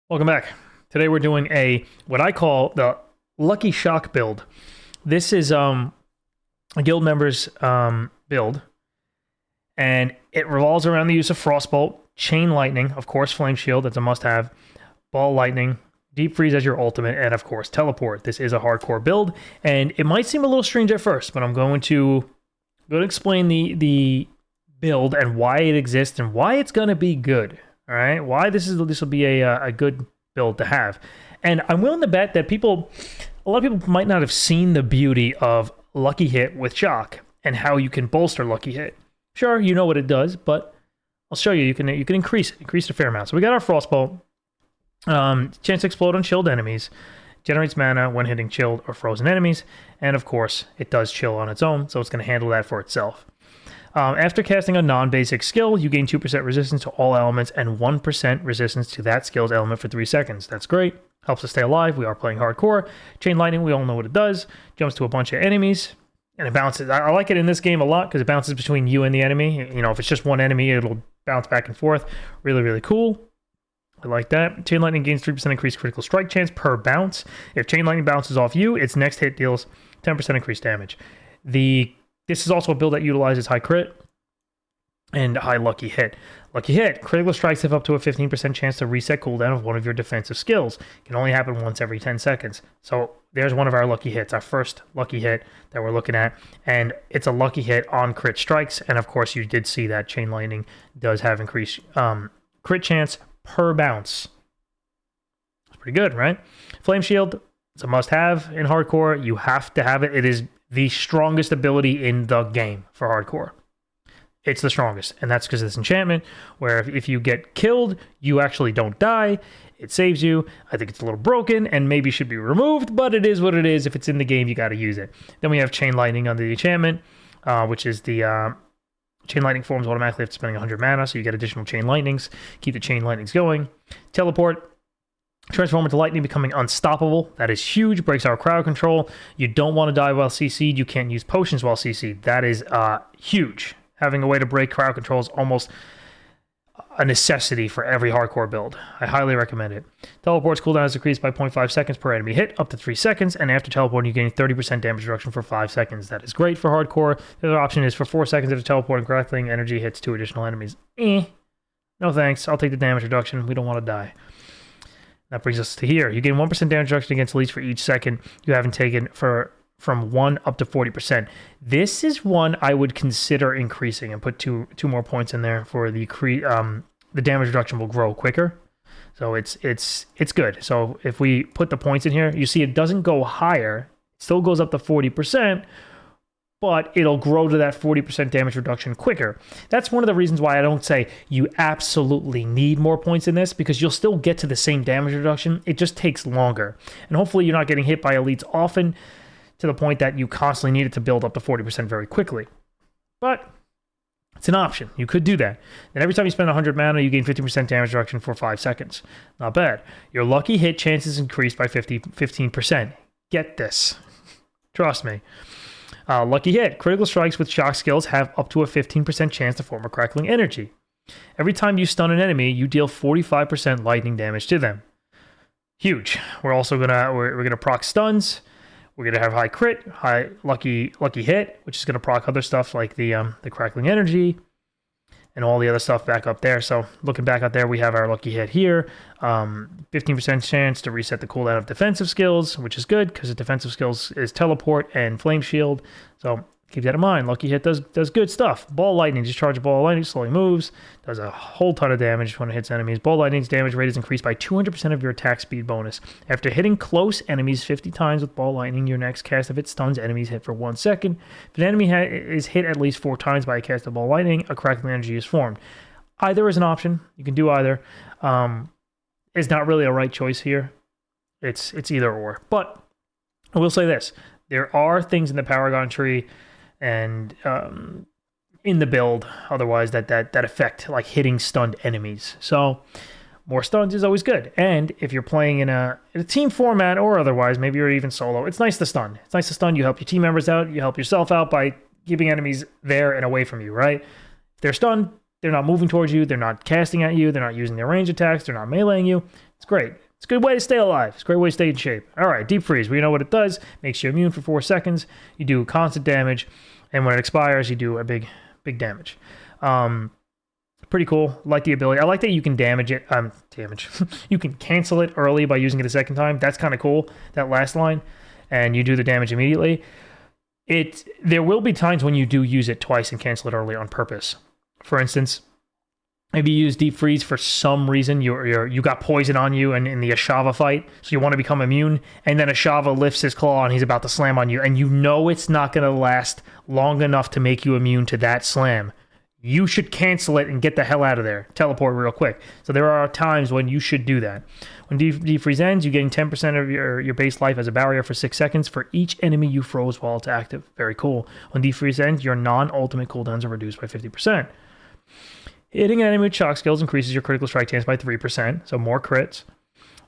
Welcome back. Today we're doing what I call the Lucky Shock build. This is a guild member's build, and it revolves around the use of Frostbolt, Chain Lightning, of course Flame Shield, that's a must-have, Ball Lightning, Deep Freeze as your ultimate, and of course Teleport. This is a hardcore build, and it might seem a little strange at first, but I'm going to explain the build and why it exists and why it's going to be good. All right, why this will be a good build to have. And I'm willing to bet that a lot of people might not have seen the beauty of Lucky Hit with Shock and how you can bolster Lucky Hit. Sure, you know what it does, but I'll show you. You can increase it a fair amount. So we got our Frostbolt. Chance to explode on chilled enemies. Generates mana when hitting chilled or frozen enemies. And of course, it does chill on its own, so it's going to handle that for itself. After casting a non-basic skill, you gain 2% resistance to all elements and 1% resistance to that skill's element for 3 seconds. That's great. Helps us stay alive. We are playing hardcore. Chain Lightning, we all know what it does. Jumps to a bunch of enemies, and it bounces. I like it in this game a lot because it bounces between you and the enemy. You know, if it's just one enemy, it'll bounce back and forth. Really, really cool. I like that. Chain Lightning gains 3% increased critical strike chance per bounce. If Chain Lightning bounces off you, its next hit deals 10% increased damage. This is also a build that utilizes high crit and high lucky hit. Lucky hit, critical strikes have up to a 15% chance to reset cooldown of one of your defensive skills. It can only happen once every 10 seconds. So there's one of our lucky hits, our first lucky hit that we're looking at. And it's a lucky hit on crit strikes. And of course, you did see that Chain Lightning does have increased crit chance per bounce. It's pretty good, right? Flame Shield, it's a must-have in hardcore. You have to have it. It is the strongest ability in the game for hardcore. It's the strongest, and that's because of this enchantment, where if you get killed, you actually don't die. It saves you. I think it's a little broken and maybe should be removed, but it is what it is. If it's in the game, you got to use it. Then we have Chain Lightning on the enchantment, which is the Chain Lightning forms automatically after spending 100 mana, so you get additional Chain Lightnings. Keep the Chain Lightnings going. Teleport. Transform into lightning, becoming unstoppable. That is huge. Breaks our crowd control. You don't want to die while CC'd. You can't use potions while CC'd. That is huge. Having a way to break crowd control is almost a necessity for every hardcore build. I highly recommend it. Teleport's cooldown is decreased by 0.5 seconds per enemy hit, up to 3 seconds, and after teleporting, you gain 30% damage reduction for 5 seconds. That is great for hardcore. The other option is for 4 seconds after teleporting, grappling energy hits 2 additional enemies. No thanks. I'll take the damage reduction. We don't want to die. That brings us to here. You gain 1% damage reduction against elites for each second you haven't taken from 1 up to 40%. This is one I would consider increasing and put two more points in there for the damage reduction will grow quicker. So it's good. So if we put the points in here, you see it doesn't go higher. It still goes up to 40%, but it'll grow to that 40% damage reduction quicker. That's one of the reasons why I don't say you absolutely need more points in this, because you'll still get to the same damage reduction. It just takes longer. And hopefully you're not getting hit by elites often to the point that you constantly need it to build up to 40% very quickly. But it's an option. You could do that. And every time you spend 100 mana, you gain 50% damage reduction for 5 seconds. Not bad. Your lucky hit chances increased by 15%. Get this. Trust me. Lucky hit. Critical strikes with shock skills have up to a 15% chance to form a crackling energy. Every time you stun an enemy, you deal 45% lightning damage to them. Huge. We're also we're gonna proc stuns. We're gonna have high crit, high lucky hit, which is gonna proc other stuff like the crackling energy and all the other stuff back up there. So looking back out there, we have our lucky hit here. 15% chance to reset the cooldown of defensive skills, which is good because the defensive skills is teleport and flame shield. So keep that in mind. Lucky hit does good stuff. Ball lightning, just charge a ball of lightning, slowly moves, does a whole ton of damage when it hits enemies. Ball lightning's damage rate is increased by 200% of your attack speed bonus. After hitting close enemies 50 times with ball lightning, your next cast of it stuns enemies hit for 1 second. If an enemy is hit at least 4 times by a cast of ball lightning, a crackling energy is formed. Either is an option. You can do either. It's not really a right choice here. It's either or. But I will say this. There are things in the Paragon tree and in the build otherwise that affect like hitting stunned enemies. So more stuns is always good. And if you're playing in a team format or otherwise, maybe you're even solo, it's nice to stun. It's nice to stun. You help your team members out. You help yourself out by keeping enemies there and away from you, right? If they're stunned, They're not moving towards you. They're not casting at you. They're not using their range attacks. They're not meleeing you. It's great. It's a good way to stay alive. It's a great way to stay in shape. All right, Deep Freeze. We know what it does. Makes you immune for 4 seconds. You do constant damage. And when it expires, you do a big damage. Pretty cool. Like the ability. I like that you can damage it. You can cancel it early by using it a second time. That's kind of cool. That last line. And you do the damage immediately. There will be times when you do use it twice and cancel it early on purpose. For instance, maybe you use Deep Freeze for some reason. You got poison on you and in the Ashava fight, so you want to become immune, and then Ashava lifts his claw and he's about to slam on you, and you know it's not going to last long enough to make you immune to that slam. You should cancel it and get the hell out of there. Teleport real quick. So there are times when you should do that. When Deep Freeze ends, you gain 10% of your base life as a barrier for 6 seconds for each enemy you froze while it's active. Very cool. When Deep Freeze ends, your non-ultimate cooldowns are reduced by 50%. Hitting an enemy with shock skills increases your critical strike chance by 3%, so more crits.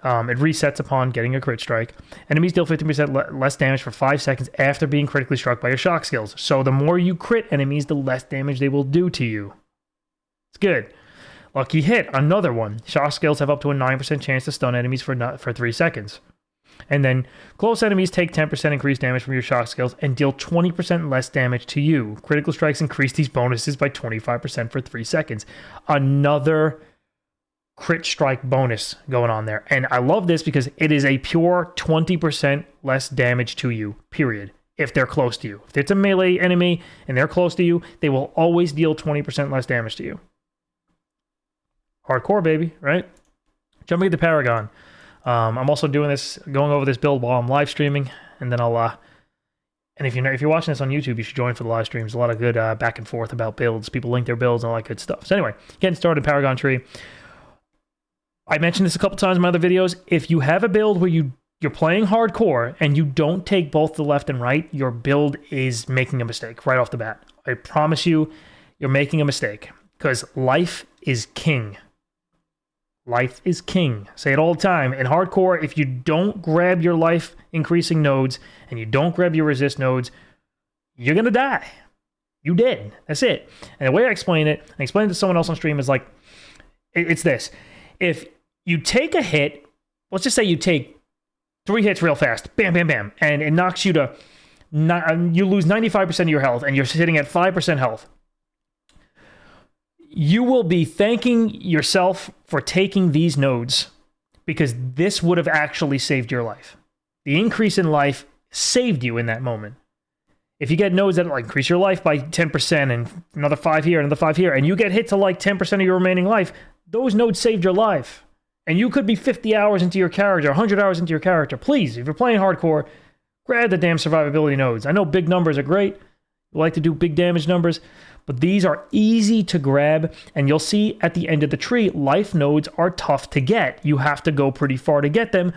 It resets upon getting a crit strike. Enemies deal 50% less damage for 5 seconds after being critically struck by your shock skills. So the more you crit enemies, the less damage they will do to you. It's good. Lucky Hit, another one. Shock skills have up to a 9% chance to stun enemies for 3 seconds. And then close enemies take 10% increased damage from your shock skills and deal 20% less damage to you. Critical strikes increase these bonuses by 25% for 3 seconds. Another crit strike bonus going on there. And I love this because it is a pure 20% less damage to you, period, if they're close to you. If it's a melee enemy and they're close to you, they will always deal 20% less damage to you. Hardcore, baby, right? Jumping into Paragon. I'm also doing this, going over this build while I'm live streaming, and then I'll, and if you're watching this on YouTube, you should join for the live streams. A lot of good back and forth about builds. People link their builds and all that good stuff. So anyway, getting started, Paragon tree. I mentioned this a couple times in my other videos. If you have a build where you're playing hardcore and you don't take both the left and right, your build is making a mistake right off the bat. I promise you, you're making a mistake because life is king. Life is king. Say it all the time. In hardcore, if you don't grab your life increasing nodes and you don't grab your resist nodes, you're going to die. You did. That's it. And the way I explain it, and explain it to someone else on stream, is like, it's this. If you take a hit, let's just say you take 3 hits real fast, bam, bam, bam, and it knocks you to, you lose 95% of your health and you're sitting at 5% health. You will be thanking yourself for taking these nodes because this would have actually saved your life. The increase in life saved you in that moment. If you get nodes that like increase your life by 10% and another 5 here, another 5 here, and you get hit to like 10% of your remaining life, those nodes saved your life. And you could be 50 hours into your character, 100 hours into your character. Please, if you're playing hardcore, grab the damn survivability nodes. I know big numbers are great. You like to do big damage numbers. But these are easy to grab, and you'll see at the end of the tree, life nodes are tough to get. You have to go pretty far to get them,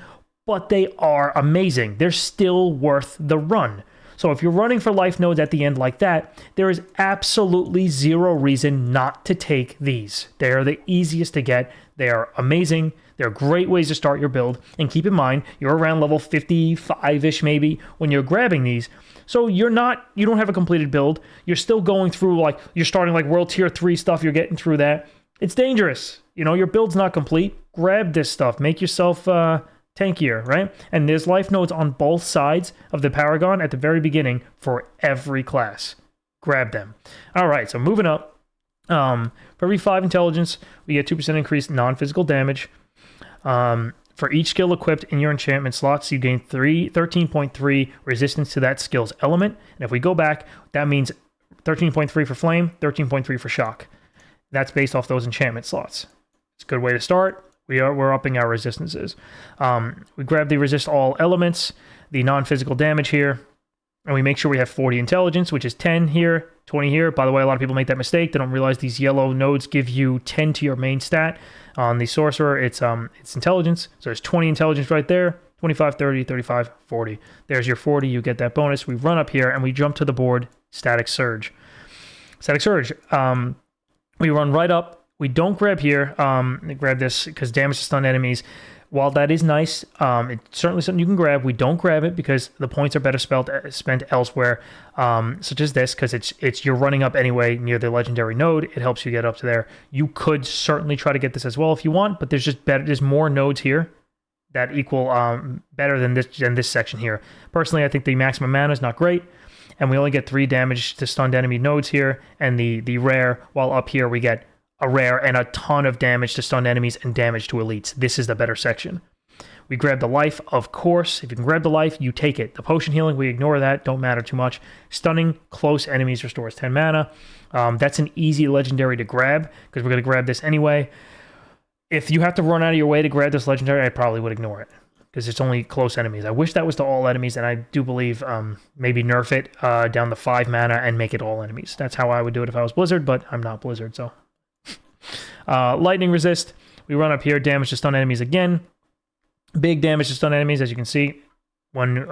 but they are amazing. They're still worth the run. So if you're running for life nodes at the end like that, there is absolutely zero reason not to take these. They are the easiest to get. They are amazing. They're great ways to start your build. And keep in mind, you're around level 55-ish maybe when you're grabbing these. So you don't have a completed build. You're still going through, like, you're starting like world tier 3 stuff. You're getting through that. It's dangerous. You know, your build's not complete. Grab this stuff. Make yourself tankier, right? And there's life nodes on both sides of the Paragon at the very beginning for every class. Grab them. All right, so moving up. For every 5 intelligence, we get 2% increased non-physical damage. For each skill equipped in your enchantment slots, you gain 13.3 resistance to that skill's element. And if we go back, that means 13.3 for flame, 13.3 for shock. That's based off those enchantment slots. It's a good way to start. We're upping our resistances. We grab the resist all elements, the non-physical damage here, and we make sure we have 40 intelligence, which is 10 here, 20 here. By the way, a lot of people make that mistake. They don't realize these yellow nodes give you 10 to your main stat. On the sorcerer, it's intelligence. So there's 20 intelligence right there. 25, 30, 35, 40. There's your 40. You get that bonus. We run up here and we jump to the board. Static Surge. Static Surge. We run right up. We don't grab here. Grab this because damage to stun enemies. While that is nice, it's certainly something you can grab. We don't grab it because the points are better spent elsewhere, such as this, because you're running up anyway near the legendary node. It helps you get up to there. You could certainly try to get this as well if you want, but there's more nodes here that equal better than this section here. Personally, I think the maximum mana is not great, and we only get 3 damage to stunned enemy nodes here, and the rare, while up here we get a rare and a ton of damage to stunned enemies and damage to elites. This is the better section. We grab the life, of course. If you can grab the life, you take it. The potion healing, we ignore that. Don't matter too much. Stunning close enemies restores 10 mana. That's an easy legendary to grab because we're going to grab this anyway. If you have to run out of your way to grab this legendary, I probably would ignore it because it's only close enemies. I wish that was to all enemies, and I do believe maybe nerf it down to 5 mana and make it all enemies. That's how I would do it if I was Blizzard, but I'm not Blizzard, so... Lightning resist. We run up here, damage to stun enemies again. Big damage to stun enemies, as you can see. When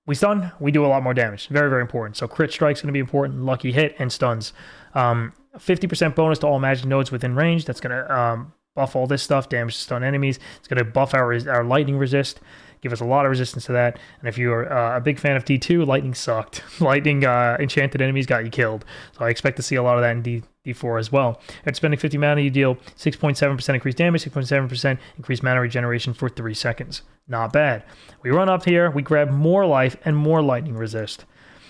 we stun, we do a lot more damage. Very, very important. So crit strike's going to be important, lucky hit, and stuns. 50% bonus to all magic nodes within range. That's going to buff all this stuff, damage to stun enemies. It's going to buff our lightning resist, give us a lot of resistance to that. And if you're a big fan of D2, lightning sucked. Lightning enchanted enemies got you killed. So I expect to see a lot of that in D4 as well. At spending 50 mana, you deal 6.7% increased damage, 6.7% increased mana regeneration for 3 seconds. Not bad. We run up here, we grab more life and more lightning resist.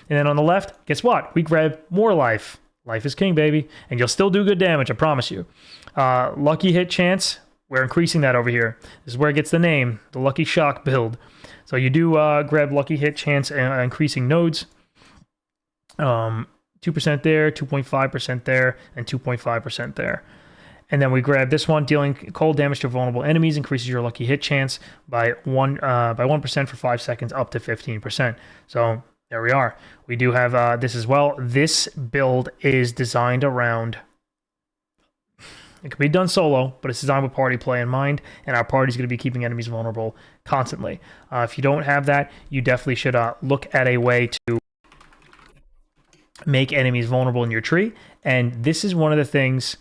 And then on the left, guess what? We grab more life. Life is king, baby. And you'll still do good damage, I promise you. Lucky hit chance, we're increasing that over here. This is where it gets the name, the Lucky Shock build. So you do grab lucky hit chance increasing nodes. 2% there, 2.5% there, and 2.5% there. And then we grab this one, dealing cold damage to vulnerable enemies, increases your lucky hit chance by 1% for 5 seconds, up to 15%. So there we are. We do have this as well. This build is designed around... It can be done solo, but it's designed with party play in mind, and our party's going to be keeping enemies vulnerable constantly. If you don't have that, you definitely should look at a way to make enemies vulnerable in your tree, and this is one of the things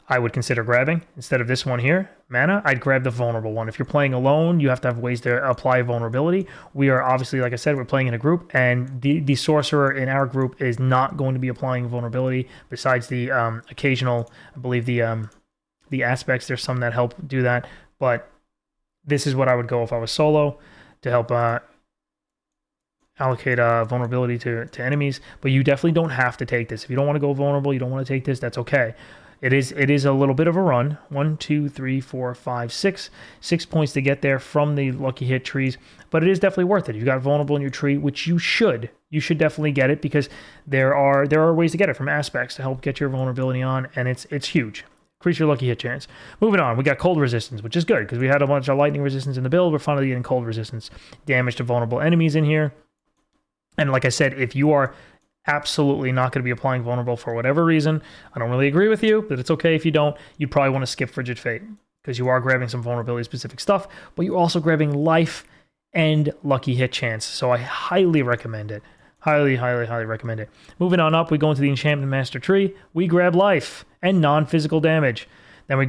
I would consider grabbing. Instead of this one here, mana, I'd grab the vulnerable one. If you're playing alone, you have to have ways to apply vulnerability. We are obviously, like I said, we're playing in a group, and the sorcerer in our group is not going to be applying vulnerability, besides the occasional, I believe the aspects, there's some that help do that, but this is what I would go if I was solo to help allocate vulnerability to enemies. But you definitely don't have to take this. If you don't want to go vulnerable, you don't want to take this, that's okay. It is a little bit of a run. 1, 2, 3, 4, 5, 6. 6 points to get there from the lucky hit trees, but it is definitely worth it. If you got vulnerable in your tree, which you should definitely get it, because there are ways to get it from aspects to help get your vulnerability on, and it's huge. Increase your lucky hit chance. Moving on, we got cold resistance, which is good because we had a bunch of lightning resistance in the build. We're finally getting cold resistance. Damage to vulnerable enemies in here. And like I said, if you are absolutely not going to be applying vulnerable for whatever reason, I don't really agree with you, but it's okay if you don't. You'd probably want to skip Frigid Fate because you are grabbing some vulnerability specific stuff, but you're also grabbing life and lucky hit chance. So I highly recommend it. Highly, highly, highly recommend it. Moving on up, we go into the Enchantment Master Tree. We grab life and non-physical damage. Then we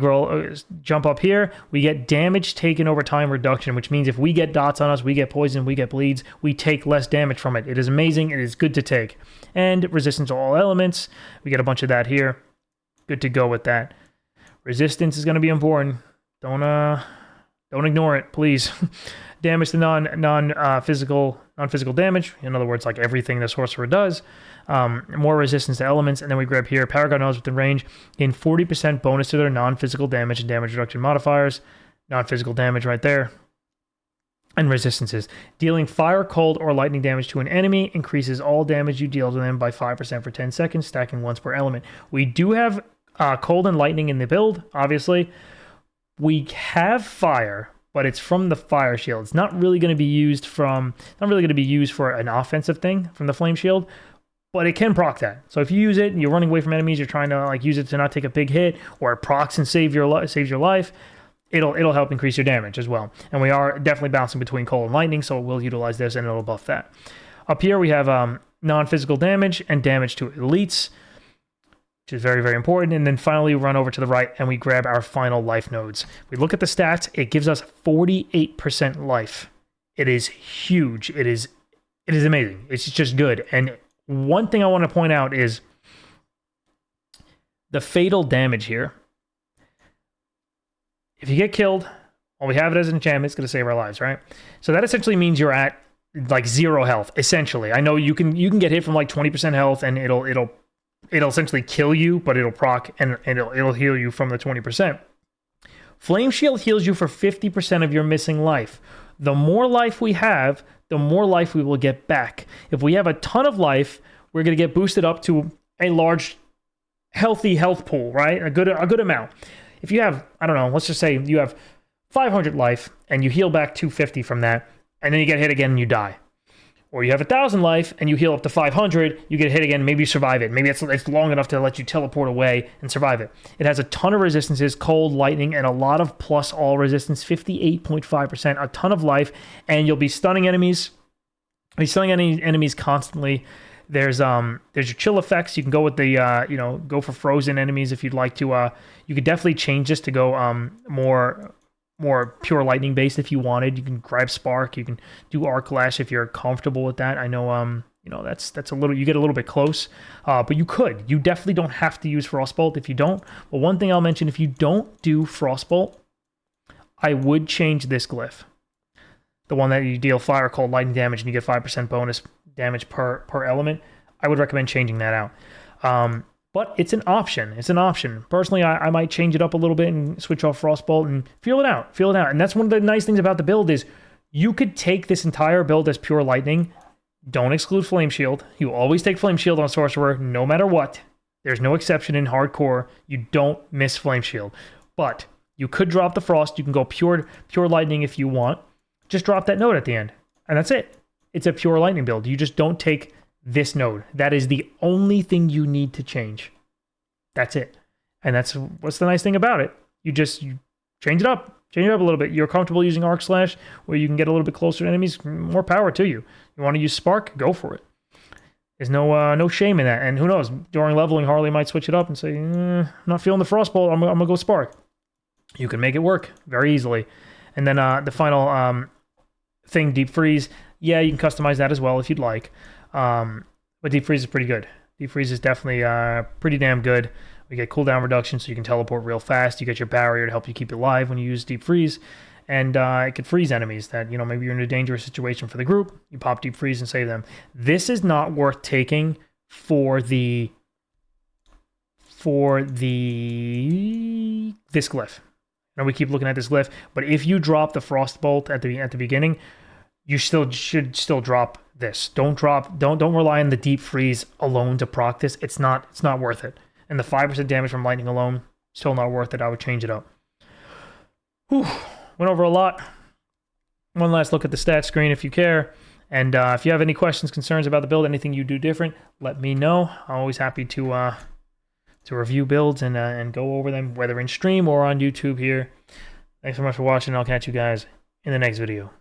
jump up here. We get damage taken over time reduction, which means if we get dots on us, we get poison, we get bleeds, we take less damage from it. It is amazing. It is good to take. And resistance to all elements. We get a bunch of that here. Good to go with that. Resistance is going to be important. Don't ignore it, please. Damage to non-physical damage. In other words, like everything the sorcerer does. More resistance to elements. And then we grab here, Paragon nodes within range. Gain 40% bonus to their non-physical damage and damage reduction modifiers. Non-physical damage right there. And resistances. Dealing fire, cold, or lightning damage to an enemy increases all damage you deal to them by 5% for 10 seconds, stacking once per element. We do have cold and lightning in the build, obviously. We have fire, but it's from the fire shield. It's not really going to be used for an offensive thing from the flame shield, but it can proc that. So if you use it and you're running away from enemies, you're trying to use it to not take a big hit, or it procs and saves your life, it'll help increase your damage as well. And we are definitely bouncing between cold and lightning, so we'll utilize this and it'll buff that. Up here we have non-physical damage and damage to elites, which which is very, very important. And then finally, we run over to the right and we grab our final life nodes. We look at the stats. It gives us 48% life. It is huge. It is amazing. It's just good. And one thing I want to point out is the fatal damage here. If you get killed, well, we have it as an enchantment. It's going to save our lives, right? So that essentially means you're at like 0 health, essentially. I know you can get hit from like 20% health, and it'll essentially kill you, but it'll proc and it'll heal you from the 20%. Flame Shield heals you for 50% of your missing life. The more life we have, the more life we will get back. If we have a ton of life, we're going to get boosted up to a large, healthy health pool, right? A good amount. If you have, I don't know, let's just say you have 500 life and you heal back 250 from that, and then you get hit again and you die. Or you have 1,000 life and you heal up to 500, you get hit again, maybe you survive it. Maybe it's long enough to let you teleport away and survive it. It has a ton of resistances, cold, lightning, and a lot of plus all resistance, 58.5%, a ton of life, and you'll be stunning enemies. You'll be stunning enemies constantly. There's your chill effects. You can go with the go for frozen enemies if you'd like to. You could definitely change this to go more pure lightning based if you wanted. You can grab spark. You can do arc lash if you're comfortable with that. I know that's a little, you get a little bit close, but you definitely don't have to use frostbolt if you don't. But one thing I'll mention, if you don't do frostbolt, I would change this glyph, the one that you deal fire, cold, lightning damage, and you get 5% bonus damage per element. I would recommend changing that out. But it's an option. It's an option. Personally, I might change it up a little bit and switch off frostbolt and feel it out. Feel it out. And that's one of the nice things about the build is you could take this entire build as pure lightning. Don't exclude flame shield. You always take flame shield on sorcerer, no matter what. There's no exception in hardcore. You don't miss flame shield. But you could drop the frost. You can go pure lightning if you want. Just drop that node at the end, and that's it. It's a pure lightning build. You just don't take this node. That is the only thing you need to change. That's it. And that's what's the nice thing about it. You change it up. Change it up a little bit. You're comfortable using arc slash, where you can get a little bit closer to enemies. More power to you. You want to use spark? Go for it. There's no shame in that. And who knows? During leveling, Harley might switch it up and say, I'm not feeling the frostbolt. I'm gonna go spark. You can make it work very easily. And then the final thing, deep freeze. Yeah, you can customize that as well if you'd like. But deep freeze is pretty good. Deep freeze is definitely pretty damn good. We get cooldown reduction, so you can teleport real fast. You get your barrier to help you keep you alive when you use deep freeze. And it can freeze enemies that, maybe you're in a dangerous situation for the group. You pop deep freeze and save them. This is not worth taking for this glyph. Now we keep looking at this glyph, but if you drop the frostbolt at the beginning, you should still drop this. Don't rely on the deep freeze alone to proc this. It's not worth it. And the 5% damage from lightning alone, still not worth it. I would change it up. Whew. Went over a lot. One last look at the stat screen if you care. And if you have any questions, concerns about the build, anything you do different, let me know. I'm always happy to review builds and go over them, whether in stream or on YouTube here. Thanks so much for watching. I'll catch you guys in the next video.